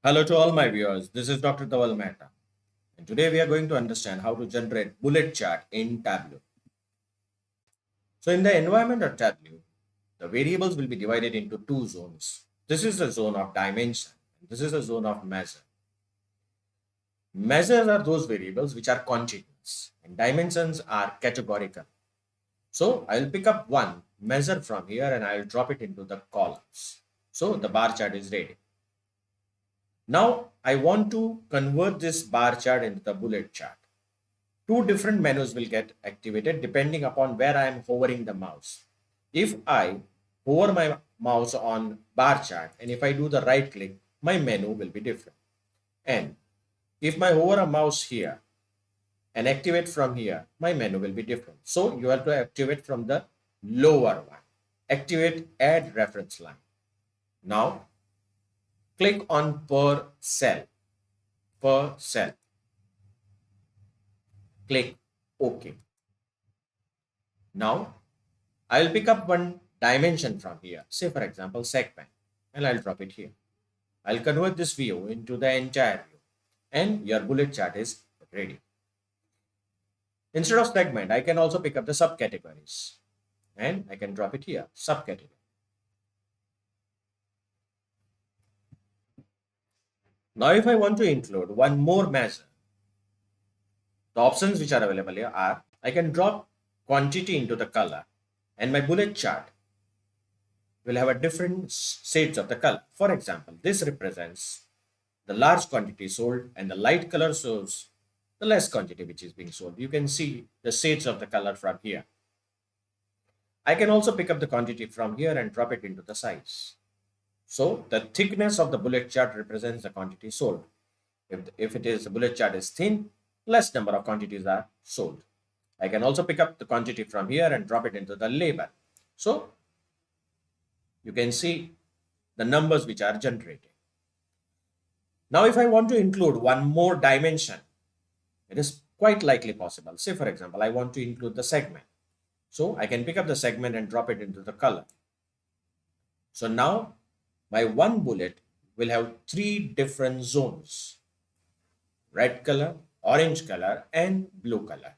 Hello to all my viewers. This is Dr. Dhaval Maheta. And today we are going to understand how to generate bullet chart in Tableau. So in the environment of Tableau, the variables will be divided into two zones. This is the zone of dimension. And this is the zone of measure. Measures are those variables which are continuous and dimensions are categorical. So I will pick up one measure from here and I will drop it into the columns. So the bar chart is ready. Now I want to convert this bar chart into the bullet chart. Two different menus will get activated depending upon where I am hovering the mouse. If I hover my mouse on bar chart and if I do the right click, my menu will be different. And if I hover a mouse here and activate from here, my menu will be different. So you have to activate from the lower one. Activate add reference line. Now click on per cell. Click OK. Now I'll pick up one dimension from here, say for example segment, and I'll drop it here. I'll convert this view into the entire view and your bullet chart is ready. Instead of segment, I can also pick up the subcategories and I can drop it here, subcategory. Now if I want to include one more measure, the options which are available here are I can drop quantity into the color and my bullet chart will have a different shades of the color. For example, this represents the large quantity sold and the light color shows the less quantity which is being sold. You can see the shades of the color from here. I can also pick up the quantity from here and drop it into the size. So the thickness of the bullet chart represents the quantity sold. If it is the bullet chart is thin, less number of quantities are sold. I can also pick up the quantity from here and drop it into the label. So you can see the numbers which are generated. Now if I want to include one more dimension, it is quite likely possible. Say for example, I want to include the segment. So I can pick up the segment and drop it into the color. So now my one bullet will have three different zones: red color, orange color, and blue color.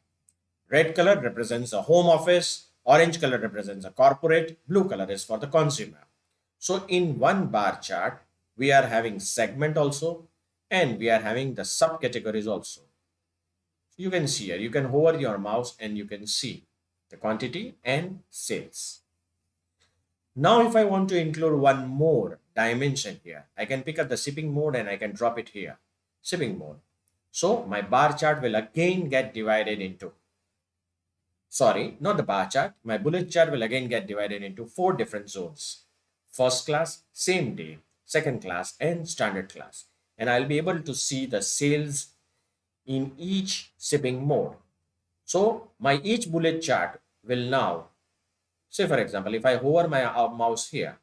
Red color represents a home office, orange color represents a corporate, blue color is for the consumer. So in one bar chart, we are having segment also, and we are having the subcategories also. You can see here, you can hover your mouse and you can see the quantity and sales. Now, if I want to include one more dimension here, I can pick up the shipping mode and I can drop it here, shipping mode. So my bar chart will again get divided into, sorry, not the bar chart, my bullet chart will again get divided into four different zones: first class, same day, second class, and standard class. And I'll be able to see the sales in each shipping mode. So my each bullet chart will now, say for example, if I hover my mouse here,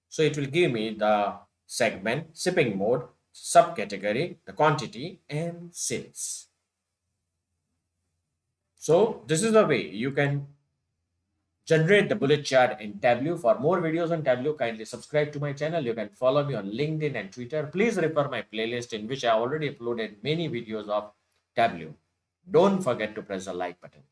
so it will give me the segment, shipping mode, subcategory, the quantity, and sales. So this is the way you can generate the bullet chart in Tableau. For more videos on Tableau, kindly subscribe to my channel. You can follow me on LinkedIn and Twitter. Please refer my playlist in which I already uploaded many videos of Tableau. Don't forget to press the like button.